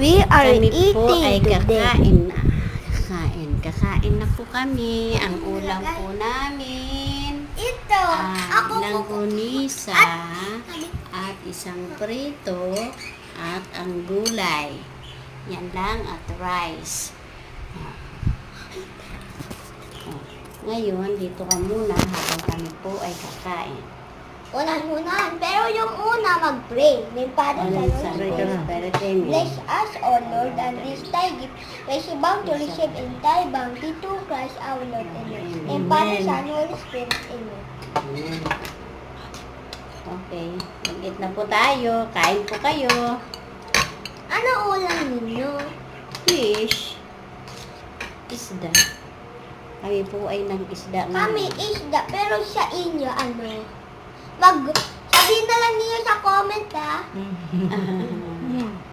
We are Kami po ay eating today. kakain na. Kakain na po kami. Ang ulam po namin Ito. ay langgunisa at isang prito at ang gulay. Yan lang at rice. Ngayon, dito ka muna habang kami po ay kakain. Unan. Pero yung una, mag-pray. May Father, Alam sa Son, Lord, Spirit. Spirit, Amen. Bless us, O Lord, and this thy gift. Bless you bound to receive in thy bounty to Christ our Lord. Amen. And Father, Son, Holy Spirit. Amen. Amen. Okay, mag-eat na po tayo. Kain po kayo. Ano ulam ninyo? Fish. Isda. Kami po ay nag-isda Kami ngayon. isda, pero sa inyo, ano? Sabihin na lang niyo sa comment, ha?